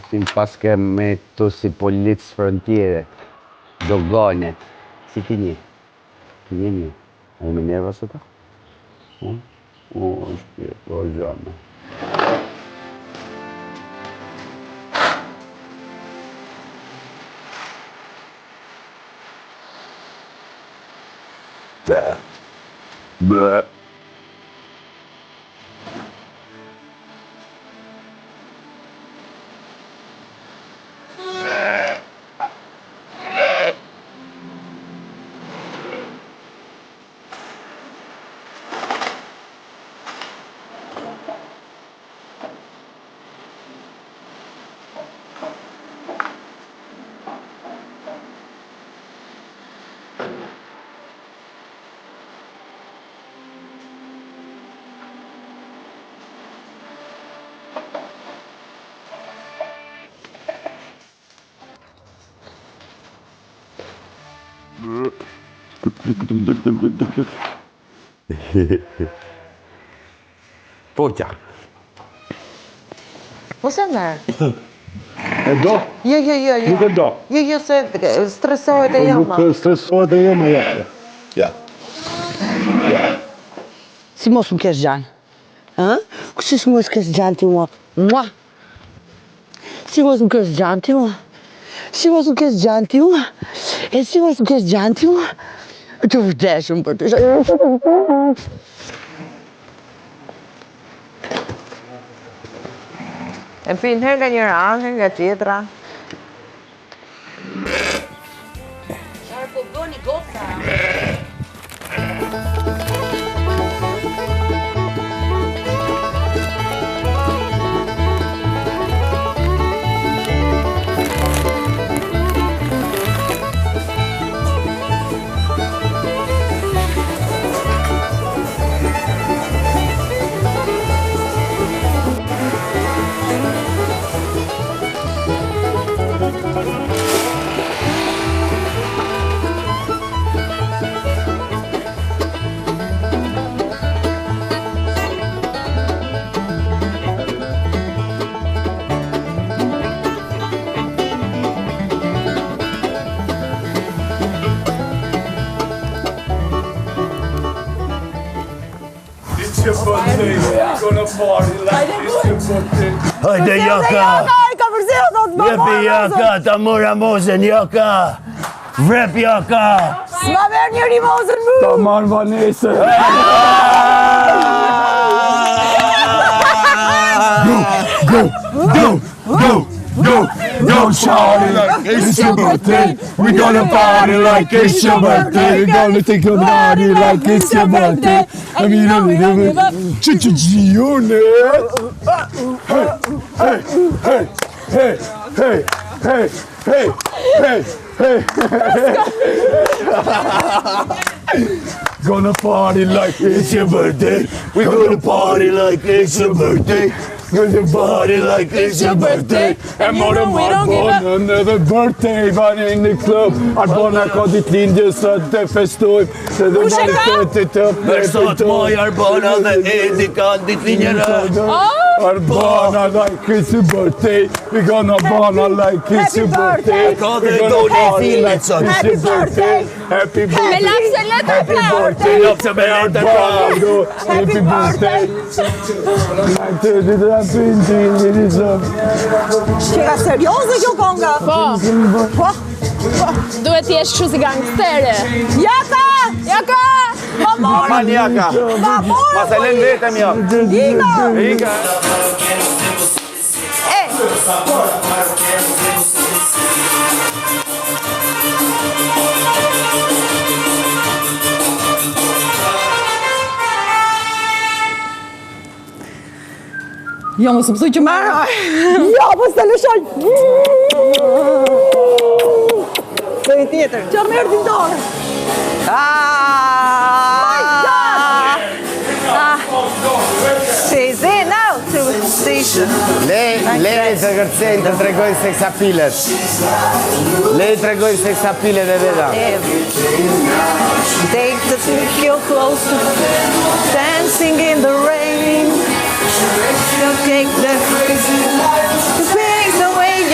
Tim pas che metto si poliz frontiere, dogane. Si ti një? Ti një. A më nerva së ta? O, shpirë, o gjame. Bë. Poqa. Mos e merë. E do? Jo. Nuk e do. Jo, se stresohet e jama. Nuk stresohet e jama, ja. Si mos më kesh gjanë? Kështë si mos kesh gjanë ti mua? Mua? Si mos më kesh gjanë ti mua? Si mos më kesh gjanë ti mua? E si mos më kesh gjanë ti mua? Të vdeshëm për të shakë. E pinë her nga njëra anë, nga tjetra. Qarë po bëni goca? Hajde Jaka! Ka përzio, thot më Jepi Jaka, ta mora mozen Jaka! Vrep Jaka! S'ma merë një rimozën mu! Ta marë Vanese! Go, Charlie! It's your birthday! We're gonna party like it's your birthday! We're gonna take a party like it's your birthday! I mean, Gione! Hey! Gonna party like it's your birthday! We're gonna party like it's your birthday! Gonna party like it's your birthday. And more than one another birthday party in the club. Arbona ka ditë lindje sot të festojmë. Se dhe maritetit të Për sot moj Arbona dhe Edi kanë ditë linjëra. Arbona like it's your birthday. We gonna Arbona like it's your birthday. Ka dhe doni i filmit sot. Happy birthday. Happy birthday. Happy birthday. Lopse me letë pra. Happy birthday. Qeka serioze kjo konga? Po. Duhet t'jesh kështu si gangstere. Jaka! Mal Jaka! Pas e len vetëm jo! Ika! Jo, mos mësuj që marë. Jo, po s'te lëshoj. Të i tjetër. Që mërë t'i dorë. Say now to the station. Lei të kërcejnë të tregojnë seksapilet. Lei tregojnë seksapilet e veda. Take the feel close to dancing in the rain. You'll take the things away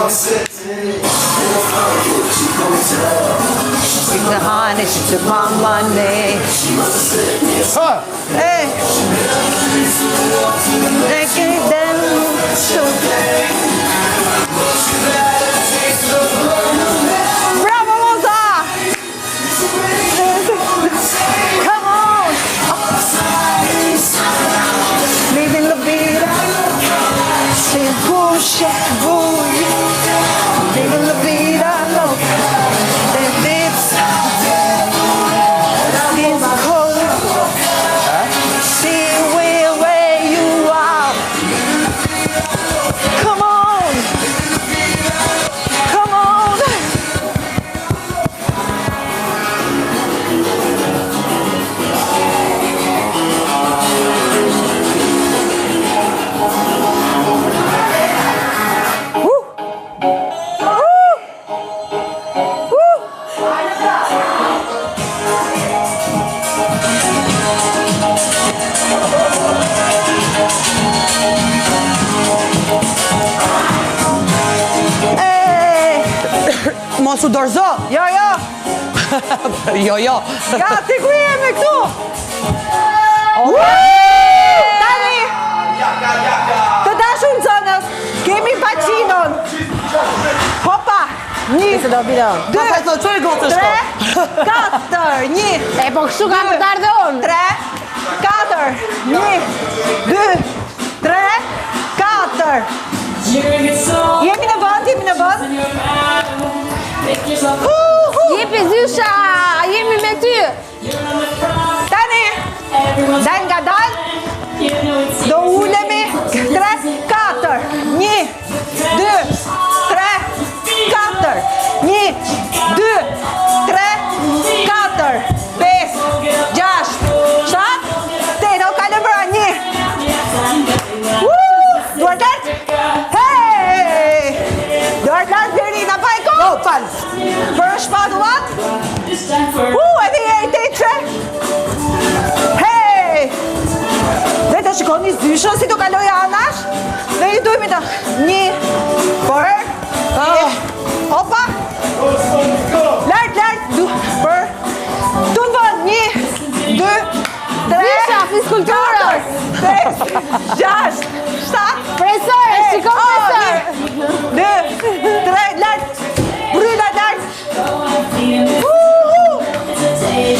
She's the honey, she's the mom money. Hey. Taking them Bravo, Moza! Come on! Living la vida. Sin bullshit, living la vida loca. The lips, skin's cold. See where you are. Come on, come on. Mos u dorzo. Jo. Jo. Gati ku jemi këtu? Tani. Të dashur zonës, kemi baqinon. Hopa. 1, 2, 3, 4, 1. E po kështu kam për të ardhe unë. 3, 4, 1, 2, 3, 4. Jemi në vend. Jepi Zysha, jemi me ty. Tani, dal nga dal. Do ulemi. 3, 4, 1, 2, 3, 4, 1, 2, 3, 4, 5, 6, 7, 8, o kalë bëra 1. Duart lart. Hey! Duart lart deri na pa e ko. Oh, fal. Për shpadullat. Edhe jeri te tre. Hey! Dhe të shikoni Zyshën si të kaloj anash. Dhe i dujmi të 1, për, 1, hopa. Lart, për, të në vënd, 1, 2, 3, Zysha, fiskulturës. 5, 6, 7, Presore, shiko presor. 2, 3, lart, bryna lart.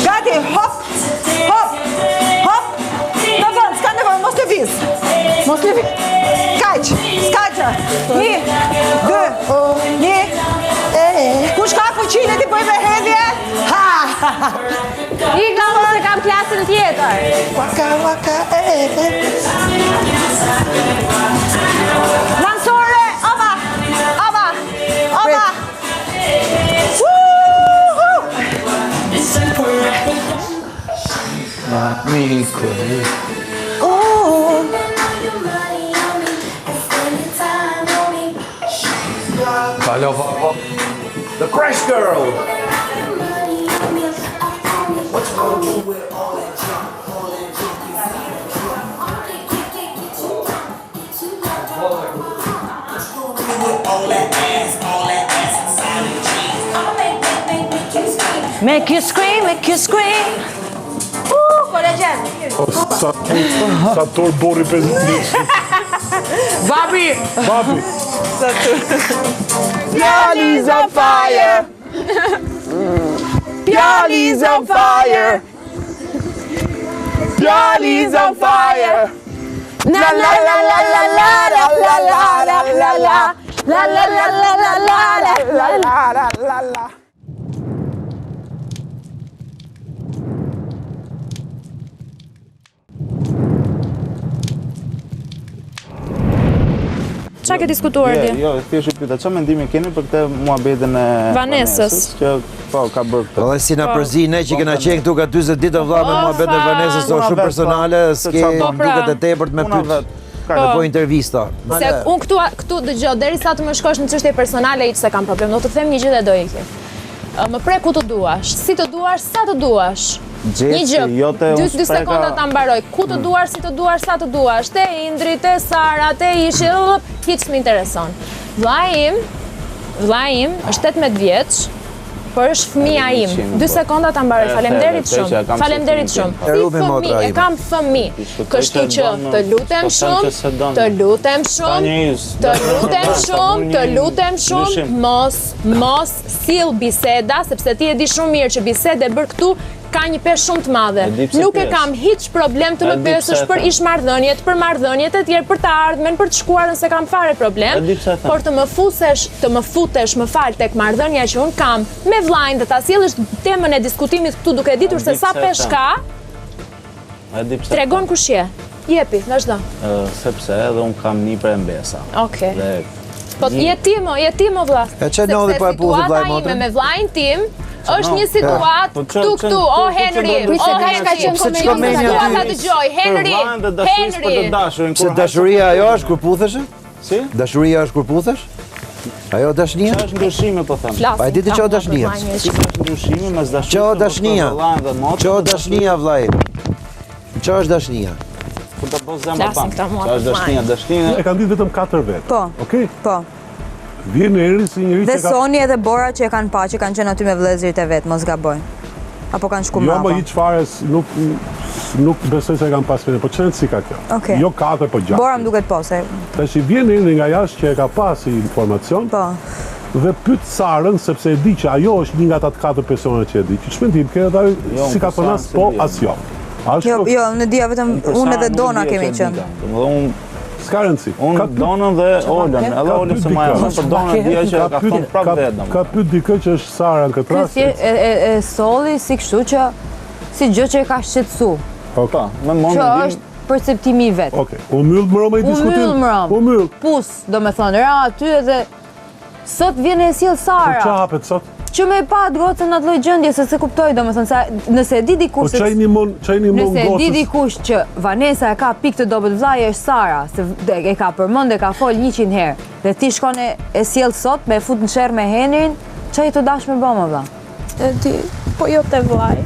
Gati, hop. Në vënd, s'ka në vënd, mos të viz. Kaq, skaqa. 1, 2, 1. Kush ka fuqinë ti bëj me hedhje? I nga mos e kam klasën tjetër. Waka, Lansore, ova. The Crash Girl. Make you scream. Kolegjen. Sator Bori 50. Babi. Pjali's on fire. Pjali's on fire. Pjali's on fire. La la la la la la la la la la la la la la la la. Qa ke diskutuar di? Jo, thjesht pyeta, çfarë mendimi keni për këtë muhabetën e Vanesës? Që po ka bërë këtë. Dhe si na përzi ne që kena qenë këtu ka 40 ditë vëlla me muhabetën e Vanesës, është shumë personale, s'ke duket e tepërt me pyet. Ka po intervista. Se unë këtu dëgjoj, derisa të më shkosh në çështje personale hiç se kam problem. Do të them një gjë dhe do iki. Më prek ku të duash, si të duash, sa të duash. Një gjë, 2 sekonda ta mbaroj. Ku të duash, si të duash, sa të duash. Te Indri, te Sara, te Ishi, hiç më intereson. Vllai im vlla im është 18 vjeç, por është fëmia im. 2 sekonda ta mbaroj. Faleminderit shumë. Faleminderit shumë. Si fëmijë, e kam fëmijë. Kështu që të lutem shumë, të lutem shumë, të lutem shumë, të lutem shumë, mos sill biseda, sepse ti e di shumë mirë që biseda e bër këtu ka një peshë shumë të madhe. Nuk e kam hiç problem të më pyesësh për ishmarrëdhëniet, për marrëdhëniet e tjerë, për të ardhmen, për të shkuarën, se kam fare problem, por të më futesh, më fal, tek marrëdhënia që un kam me vllajën dhe ta sjellësh temën e diskutimit këtu duke ditur se sa peshë ka. Tregon kush je. Jepi, vazhdo. Sepse edhe un kam një për mbesa. Okej. Po je ti mo vlla. E çe ndodhi po e puthë vllai motrën? Me vllajën tim është një situatë këtu, o Henry, ta dëgjoj, Henry. Se dashuria ajo është kur puthesh? Si? Dashuria është kur puthesh? Ajo dashnia? Qa është ndryshimi, po them? Pa e diti që o dashnia? Si është ndryshimi mes Që o dashnia? Që o dashnia, vllai? Që është dashnia? Po të bëz zemë pa. Qa është dashnia? Dashnia... E kanë ditë vetëm 4 vetë. Po. Okej? Po. Vjen eri si njëri që Dhe ka... Soni edhe Bora që e kanë pa, që kanë qenë aty me vëllezërit e vet, mos gaboj. Apo kanë shku Jo, mbrapa. më hiç fare, nuk besoj se e kanë pas vete, po çfarë si ka kjo? Okej. Jo 4, po 6. Bora më duket po, se... Tash i vjen eri nga jashtë që e ka pasi informacion Po. dhe pyet Sarën sepse e di që ajo është një nga ata 4 persona që e di. Që shmendim ke edhe si ka thonë as po as jo. Jo, në dia vetëm unë edhe Dona kemi qenë. S'ka rëndësi. Unë Donën dhe Olën, edhe Olën se ma jasë, për Donën dhja që ka thonë prapë vetë. Ka pyet dikë që është Sara në këtë rast. E solli si kështu që si gjë që e ka shqetësu. Pa, me Që mondë është perceptimi i vetë. Okej, u myll më roma i diskutim. U myll më rom. U myll. Pus, do me thonë, ra aty edhe sot vjen e sjell Po Sara. ç'a hapet sot? Që me pa të gocën atë lloj gjendje se kuptoj, do me thonë, se nëse e di Po dikush... çaj një mon Nëse e di gocës. dikush që Vanessa e ka pikë të dobët vllai është Sara, se e ka përmend e ka fol 100 herë. Dhe ti shkon e sjell sot me fut në sherr me Henrin, çai të dash me bëmë vlla. E di, po jo te vllai.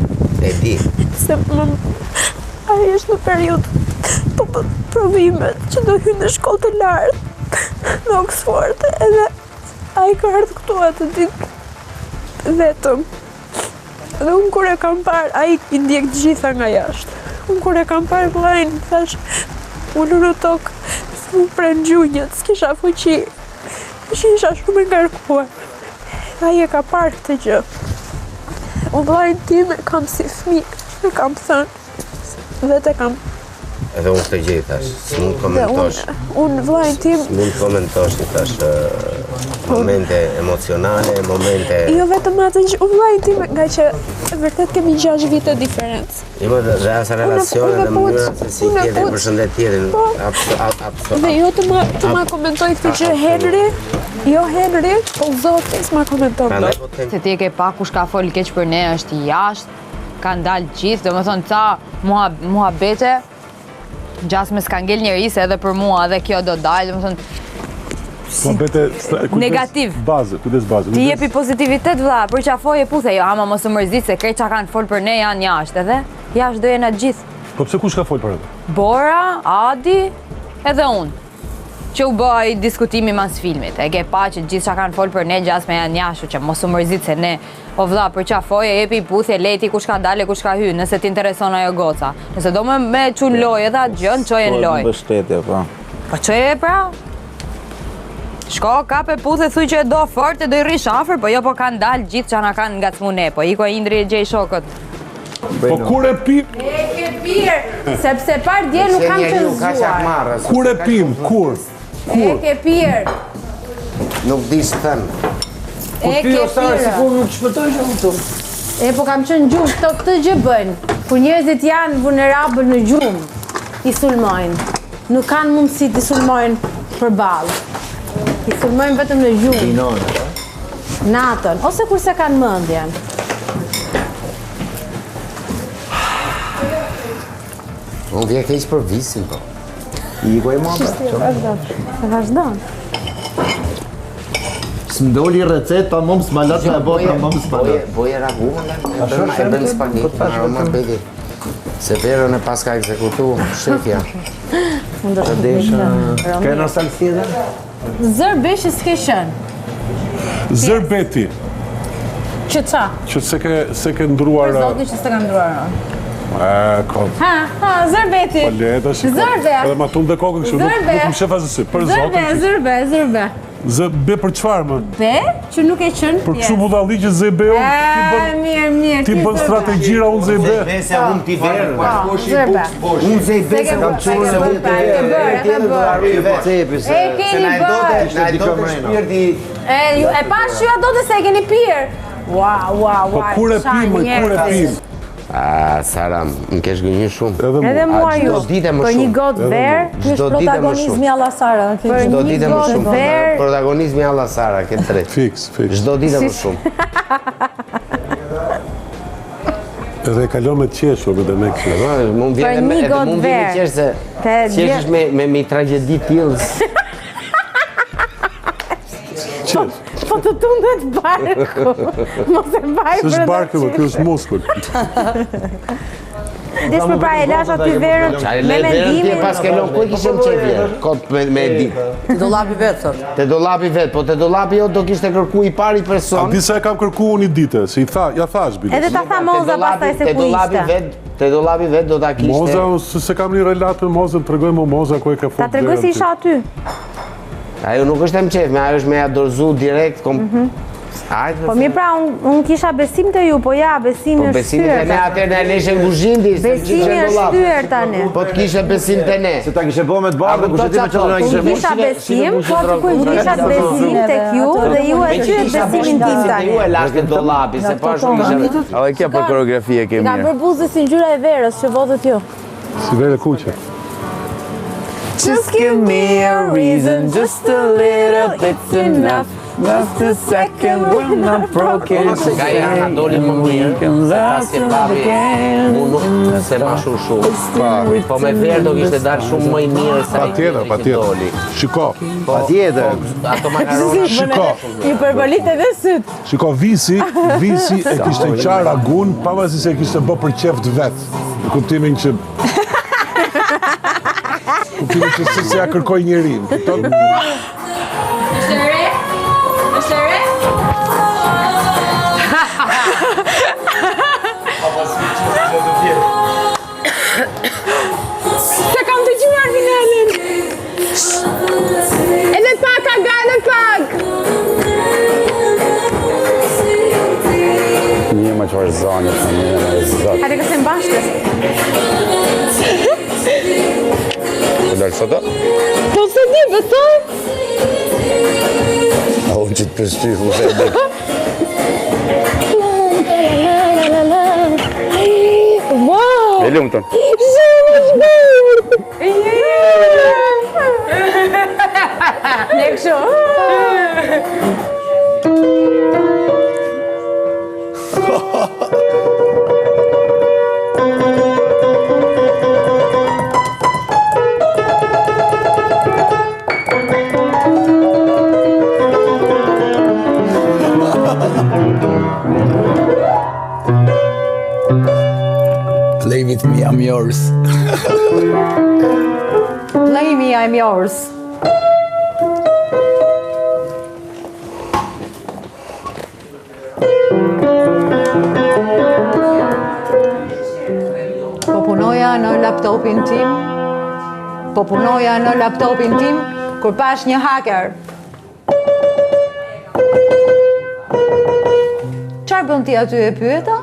E di. Se ai është në periudhë provimet që do hyjë në shkollë të lartë në Oxford, edhe ai ka ardhur këtu atë ditë vetëm. Dhe unë kur e kam parë, ai i ndjek të gjitha nga jashtë. Unë kur e kam parë vllajin, thash, unë në tokë, s'mu pren gjunjët, s'kisha fuqi. Isha shumë e ngarkuar. Ai e ka parë këtë gjë. Unë vllajin tim e kam si fëmijë, e kam thënë, vetë e kam. Edhe unë këtë gjë i thash, s'mund komentosh. Unë vllajin tim... S'mund komentosh, i thash, momente emocionale, momente... Jo vetëm atë që unë vllajin tim, nga që vërtet kemi 6 vite diferencë. Jo, dhe asa relacione dhe mënyra se si tjetër përshëndet tjetër. Dhe jo të ma komentoj këtë që Henry, jo Henry, po Zoti s'ma komenton. Se ti e ke pa kush ka fol keq për ne është jashtë, kanë dalë gjithë, do me thonë ca muhabete, gjasme s'ka ngel njeri se edhe për mua edhe kjo do dalë, do me thonë, negativ. Kujdes bazë. Ti jepi pozitivitet vlla, për qafoje puthe, jo ama mos u mërzit se krejt çka kanë fol për ne janë jashtë, edhe jashtë do jenë atë gjithë. Po pse kush ka fol për atë? Bora, Adi, edhe unë. Që u bëj diskutimi mas filmit. E ke pa që gjithë çka kanë fol për ne gjasme janë jashtë, që mos u mërzit se ne, o vlla, për qafoje jepi puthje, leti kush ka dalë, kush ka hyrë, nëse t'intereson ajo goca. Nëse do me çun lojë edhe atë gjën, çoje në lojë. Mbështetje, po. Po çoje pra? Shko, kape puthe, thuj që e do fort e do i rish afer, po jo po kanë dalë gjithë që na kanë ngacmu ne, po iko Indri e gjej shokët. Po kur e pim? E ke pirë, sepse par dje nuk kam të zuar. Kur e pim? Kur? E ke pirë. Nuk di së thënë. E ke pirë. Nuk shpëtoj që këtu. E po kam qenë gjumë, këtë gjë bëjnë. Kur njerëzit janë vulnerabël në gjumë, i sulmojnë. Nuk kanë mundësi të sulmojnë për balë. I sulmojnë vetëm në gjumë. Natën, ose kurse kanë mendjen. Unë vje keq për visin, po. I ku e mua Vazhdon. S'mdoli recet, ta mom s'malat me bo, ta mom s'malat. Boje raguën, e bën spanit, aroma bedi. Se verën e pas ka ekzekutu, shefja. Ka në salsi dhe? Zër beshi s'ke shën. Zërbeti. Që qa? Që se ke ndruar... Për zotin që se ka ndruar. Kot. Zërbeti. Po leta shikoj. Zërbe. Edhe ma tunë dhe kokën kështu, nuk më shef asësi. Për zotin. Zërbe. Be për qfarë, më? Be, që nuk e qënë. Për kështu budalli që zebe unë, Mirë. ti bën strategjira unë zebe. Zebe unë ti verë. Zërbe. Unë zebe se kam qurë se unë të verë. E keni bërë. E pas që do të se e keni pirë. Wow. Po kur e pim? Sara, më kesh gënjur shumë. Edhe mua ju. Për një gotë verë, ky është protagonizmi alla Sara. Çdo ditë më shumë. Protagonizmi alla Sara, ke drejt. Fiks. Çdo ditë më shumë. Edhe kalon me të qeshur edhe me kështu. Mund vjen me qesh se qeshesh me tragjedi tillë. Qesh. Po të tundet barku. Mos e mbaj për. S'është barku, kjo është muskull. Desh për pra e lash aty verën me mendimin. Pas kelon ku kishim çevje. Kot me ditë. Te dollapi vet sot. Te dollapi vet, po te dollapi jo do kishte kërku I pari person. A disa e kam kërku unë I dite, se ja thash bile. Edhe ta tha Moza pastaj se ku ishte. Te dollapi vet do ta kishte. Moza, se kam një relat me Mozën, tregoj më Moza ku e ka fut. Ta tregoj se isha aty. Ajo nuk është e mqef, ajo është me ja dorëzu direkt. Po mirë pra, unë kisha besim të ju, po ja, besimi është besim të ne atër në leshe në guzhindi. Besimi është shtyër tani. Po të kishe besim të ne. Se ta kishe bo me të bardhë, ku shëti me që të na kishe bo. Kisha besim, po unë kisha besim të kju dhe ju e qyët besimin tim tani. Ju e lashtë të dolapi, se pa shumë kishe... A dhe kja për koreografie ke Ka mirë. për buzë si ngjyra e verës, që votët ju. Si vere kuqe. Just give me a reason, just a little bit's enough. Just a second when I'm broken. Ka janë doli më mirë, ta si pavi, unë se ma shumë. Po me verë do kishte dalë shumë më I mirë sa Patjetër. Shiko. Patjetër. Ato makarona. Shiko. Hiperbolit edhe syt. Shiko, Visi e kishte qarë agun, pamasi se kishte bë për qef të vetë. Në kuptimin që... Kuptimin që se ja kërkoj njerin. Se kam të gjuar finalin. Edhe pak, aga, edhe pak. Një më që është zonit, një më është zotë. Hajde kësë mbashtës. Po dalë soto? Po se di, besoj. A unë që të përshty, ku se dhe. Wow! E lumë tonë. Ne kështu. Play with me, I'm yours. Play me, I'm yours. Po punoja në laptopin tim, kur pash një haker. Çfarë bën ti aty, e pyeta?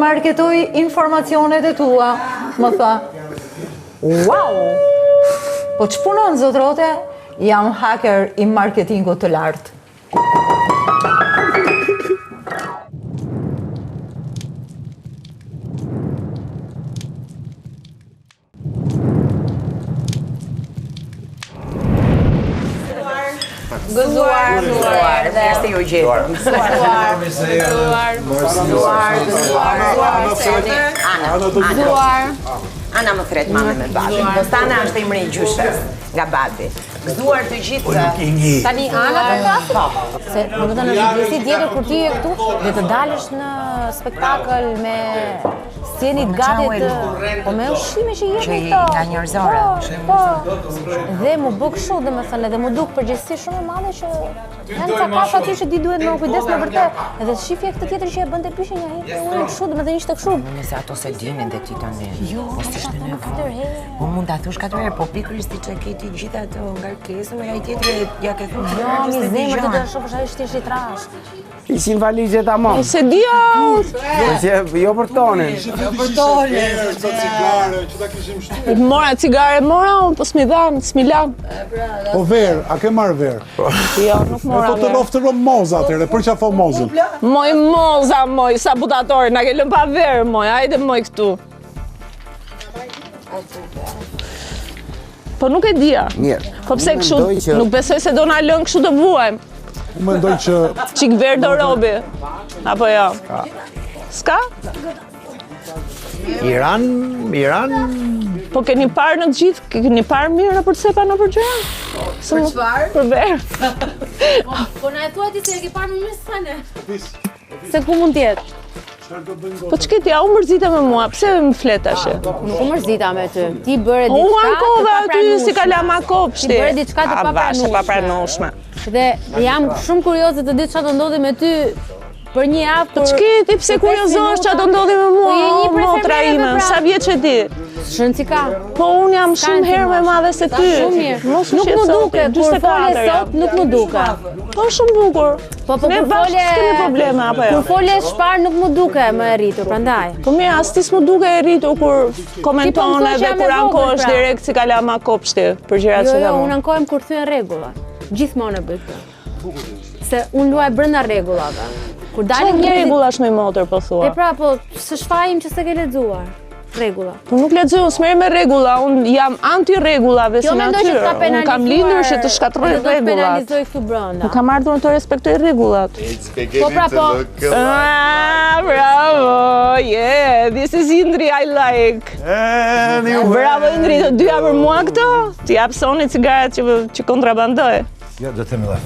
Marketoj informacionet e tua, më tha. Wow! Po që punon, zotrote? Jam haker I marketingut të lartë. Gëzuar. Ishte ju gjithë. Gëzuar. Ana më thret mame me babin. Kostana është emri i gjyshes nga babi. Gëzuar të gjithë. Tani Ana po flas? Se do të thënë është gjësi tjetër kur ti je këtu dhe të dalësh në spektakël me scenit gati të po me ushqime që jeni këto. Nga njerëzore. Po. Dhe mu bë kështu, domethënë, edhe mu duk përgjegjësi shumë e madhe që janë ca kafshë aty që ti duhet më kujdes me vërtet. Edhe shifje këtë tjetër që e bënte pyshin një herë unë kështu, domethënë ishte kështu. Nëse ato se dinin dhe ti tani. Jo, s'ishte në ndërherë. Po mund ta thosh katër herë, po pikërisht ti që ke ti gjithë ato ngarkesën, ai tjetri ja ke thënë. Jo, mi zemër të dashur, ai ishte i trash. Ishin valixhet tamam. Se dia. Jo për tonin. Mora cigare, po s'mi dhan, s'mi lan. Po ver, a ke marrë ver? Jo, nuk mora. Po të loftë moza atëre, për çfarë fol mozën? Moj moza, moj, sabutator, na ke lënë pa ver, moj, hajde moj këtu. Po nuk e dia. Mirë. Po pse kështu? Nuk besoj se do na lën kështu të vuajmë. Unë mendoj që Çik ver do robi. Apo jo? Ska? Iran. Po keni parë në gjithë, keni parë mirë në përcepa në përgjëra? Për çfarë? Për verë. Po na e thua ti se e ke parë më mirë se ne. Se ku mund të jetë? Po ç'ke ti, u mërzita me mua, pse më flet tash? Nuk u mërzita me ty. Ti bëre diçka. U ankova aty si kalama kopshti. Ti bëre diçka të papranueshme. Dhe jam shumë kurioze të di çfarë do ndodhi me ty për një javë. Po ç'ke ti, pse kuriozohesh çfarë do ndodhi me mua? Motra ime, sa vjeç e di? Shën si ka. Po unë jam shumë herë më madhe se ty. Shumë mirë. Nuk më duke, kur fole sot nuk më duke. Po shumë bukur. Po ne bashkë kemi probleme apo jo? Kur fole shpar nuk më duke më e rritur, prandaj. Po mirë, as ti s'më duke e rritur kur komenton edhe kur ankohesh direkt si kalama kopshti për gjërat që Jo, unë ankohem kur thyen rregullat. Gjithmonë e bëj këtë. Se unë luaj brenda rregullave. Kur dalim një rregullash me motor po thua. E pra, po së shfajim që s'e ke lexuar. Rregulla. Po nuk lexoj, s'merrem me rregulla, unë jam anti-rregullave si natyrë. Unë kam lindur që të shkatroj rregullat. Do të penalizoj këtu brenda. Nuk kam ardhur të respektoj rregullat. Po pra po. Bravo, yeah, this is Indri I like. Bravo Indri, të dyja për mua këto? Ti jap Soni cigaret që kontrabandoj. Jo, do të themi laf.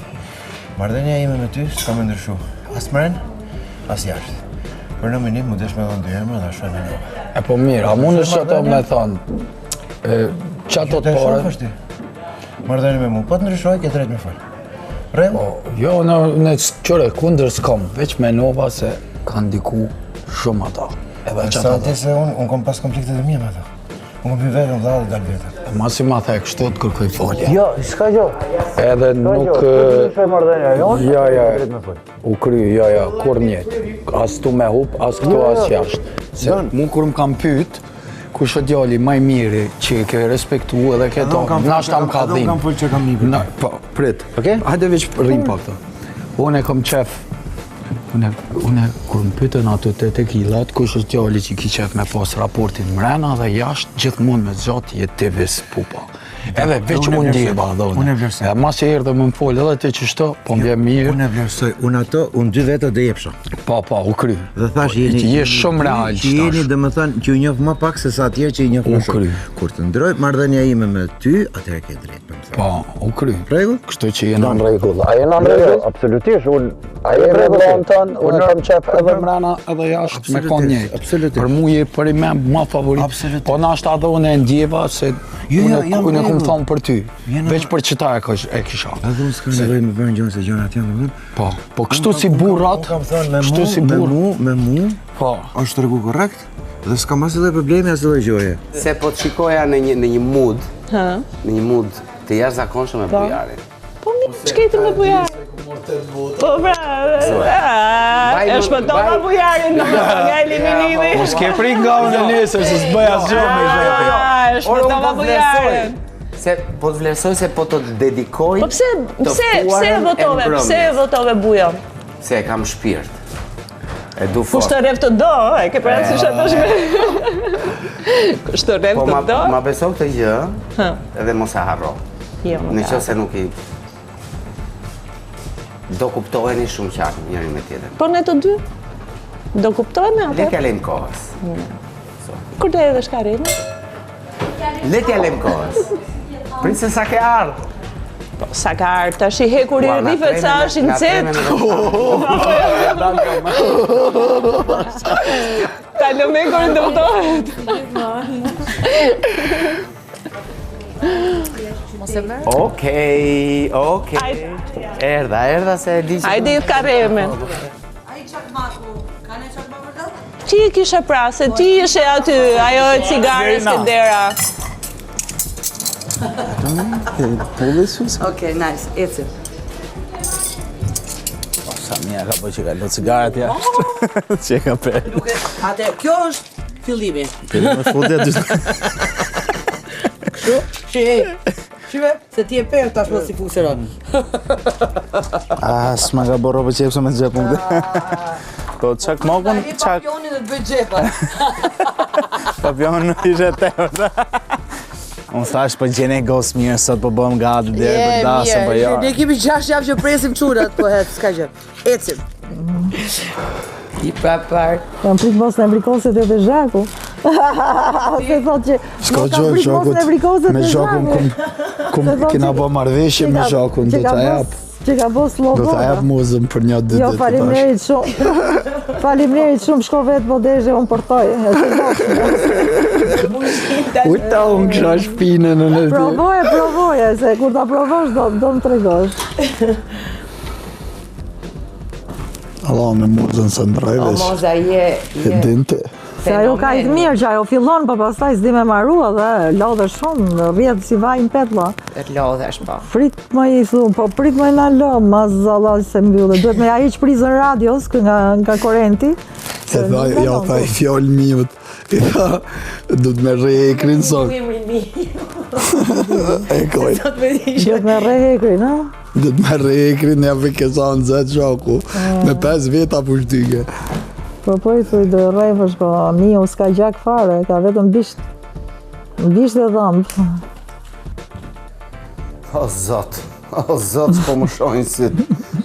Marrëdhënia ime me ty s'ka më ndryshu. As mren, as jashtë. Për në minim, më desh me dhënë dy emra dhe ashtë në nova. E po mirë, a mund është që ato me thonë, që ato të pare? Marrëdhënia me mu, po të ndryshoj, ke drejt me falë. Rego? Jo, në qëre, kundër s'kom, veç me nova se kanë diku shumë ata. Edhe që sa ti se unë kom pas konfliktet e mija me ata. Unë kom pi vetën vla dhe dalë vetën. Masi ma the kështu të kërkoj folja. Jo, s'ka jo. Edhe nuk... Të ndryshoj marrëdhënia, jo? Ja, u kry, ja, kur njetë. As tu me hup, as këtu, as jashtë. Se mu kur më kam pyt, kush o djali maj miri që ke respektu edhe këto, nashta më ka dhim. Edhe unë kam folë që kam një për. Po, prit, hajde veç rrim pa këto. Unë e kom qef, unë kur më pytën ato të tekilat, kush është djali që ki qef me pas raportin mrena dhe jashtë, gjithmonë me zoti jetë të vis pupa. Edhe veç unë ndjeba dhe unë. E mas e erdhe më më folë edhe të qështo, po më vje mirë. Unë e vlerësoj, unë ato, unë dy vetë dhe jepsha. Pa, u kry. Dhe thash jeni... Që jesh shumë real që jeni dhe më thënë që u njof ma pak se sa atje që i njof më shumë. Kur të ndroj marrëdhënia ime me ty, atëherë ke drejt me më thënë. Pa, u kry. Rregull? Kështu që jena në rregull. A jena në rregull? Absolutisht, A jena në rregull tonë, unë kam qef edhe mrena edhe jashtë me kon njëjtë. Për mu je për i me ma favorit. Po nashta edhe unë e ndjeva se unë kom thonë për ty. Veç për qëta e kisha. Edhe unë s'kam nevojë me bërë gjënë se gjënat janë në vend. Po kështu si burrat, kështu si burrat. Me mu, është rregu korrekt dhe s'kam as edhe problemi as edhe gjoje. Se po të shikoja në një mood, në një mood të jashtëzakonshëm me bujarin. Po mi ç'keti me bujarin? Po bra, e shpëtova bujarin nga eliminimi. Po s'ke frik nga unë nesër se s'bëj asgjë me zhëpi. E shpëtova bujarin. Se po të vlerësoj se po të dedikoj po pse e votove bujon? Se e kam shpirt. E du fort. Kush të rev të do, e ke parasysh ato shme. Kush të rev të do? Ma beso këtë gjë, edhe mos e harro. Në që se nuk i... Do kuptoheni shumë qartë njëri me tjetër. Po ne të dy? Do kuptohemi apo? Le t'ja lejmë kohës. Kur të edhe shka rejnë? Letja lem kohës. Pritse sa ke ardhë. Sa ka ardhë, tash i hekur i rrifet sa është i nxehtë. Ta lëm hekur i dëmtohet. Okej. Erda se e di që... Hajde i karemen. Ti i kishe pra, se ti ishe aty, ajo e cigares ke dera. Okej, nice, ecim. Sa mija ka po që ka lo cigaret jashtë. Që ka pe. Ate, kjo është fillimi. Fillimi futja dy... Kështu, shive, se ti e perë tash mos si funksionon. S'ma ka bo robë qepse me të gjepë më Po qak mokon, qak... Papionin dhe të bëjt gjepa. Papionin nuk ishe tepër. Unë thash për gjene gos mirë, sot po bëm gati dhe për dasë për jarë. Ne kemi 6 javë që presim qunat, po hetë, s'ka gjë. Ecim. I prapar. Kam prit mos në abrikoset e të Zhaku. Se thot që S'ka gjë Zhakut, me Zhakun kena bo marrëveshje me Zhakun, do t'a jap. Që ka bo sloboda. Do t'a jap muzën për 1-2 ditë. Jo, faleminderit shumë. Faleminderit shumë, shko vetë bodezhe, unë përtoj. Ujta unë kësha shpinën në në të... Provoje, se kur ta provosh do më tregosh. Allah me muzën së ndrejvesh. Moza je... E dinte. Se ajo ka i të mirë që ajo fillon, pa pastaj s'di me marrua dhe lodhe shumë, rrjetë si vajnë petla. E lodhesh po. Prit më i thumë, po prit më i në lë, mazallah se mbyllë. Duhet me ja iq prizën radios nga korenti. E tha, ja tha i fjallë miut. I tha, du të me rrej ekrin son. E koj. Duhet me rrej ekrin, ha? Du të me rrej ekrin, ja për kësa në zetë Zhaku. Me 5 veta pushtyke. Po i thuj dhe rejfësh, po miu s'ka gjak fare, ka vetëm bisht dhe dhëmbë. O zot, s'po më shojnë sytë.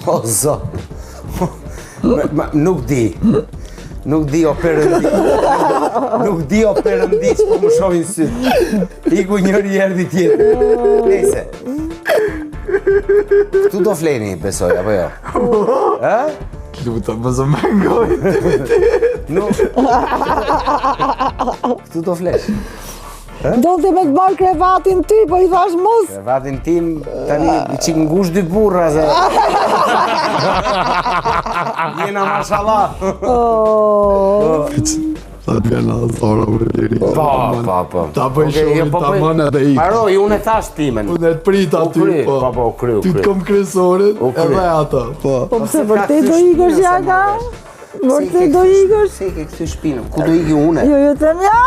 O zot. Nuk di o përëndi. Nuk di o përëndi që po më shojnë sytë. Iku njëri erdi tjetër. Nese. Këtu do fleni, besoj, apo jo? Luta, më zë mengoj të Nuk. Këtu do flesh. Do të me të marrë krevatin ty, po i thash mos. Krevatin tim, tani i qik ngush 2 burra, se... Jena mashallah. Ta të vjena thora për diri. Po. Ta bëj shumë, ta mënë edhe i. Paroj, unë e thash timen. Unë e të prit aty, po. Po, kryu. Ty të kom kryesorit, edhe ata, po. Po pëse vërtet do ikësh jaka? Vërtet do ikësh? Se ke këtë shpinëm, ku do iki une? Jo, të mja.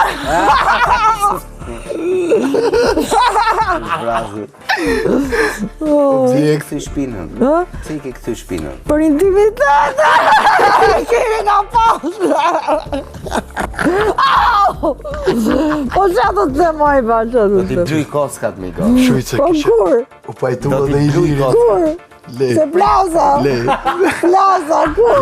Brazi. Se ke këtë shpinëm? Se ke këtë shpinëm? Për intimitet! Kemi nga pasë! Po që do të moj ba, që Do t'i bluj kockat me i go. Shujtë se Po kishe. kur? U pajtu edhe i liri. Kur? Le. Se plaza! Le. Plaza, kur?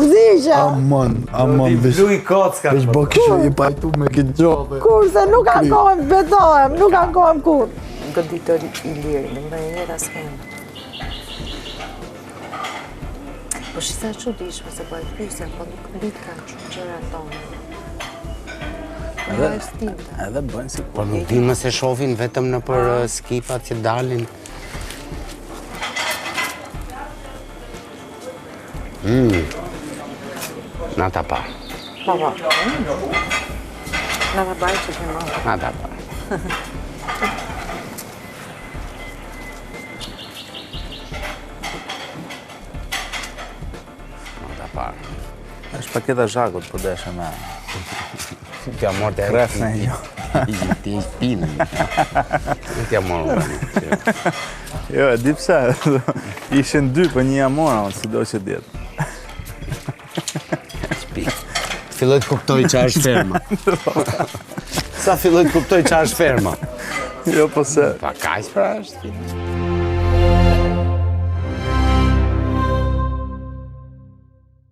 Vdisha! Aman, Do t'i veç. bluj kockat. Veç bo kishe i pajtu me këtë gjobe. Kur se nuk ankohem, betohem, nuk ankohem kur. Goditor i liri, në më një da s'kemë. Po shisa që dishme se po e pyse, po nuk llit ka që gjëra tonë. Edhe bëjnë si Po nuk din më se shofin vetëm në për skipat që dalin. Nata pa. Po. Nata baj që ke më. Nata pa. Nata pa. është paketa Zhakut, po deshe me... T'ja morë të Kref në jo. Ti ishtë pinën. T'ja morë më. Jo, e di pse. Ishin 2, për një jamora, si do që djetë. Filloj të kuptoj që është ferma. Sa filloj të kuptoj që është ferma? Jo, po se... Pa kajs pra është.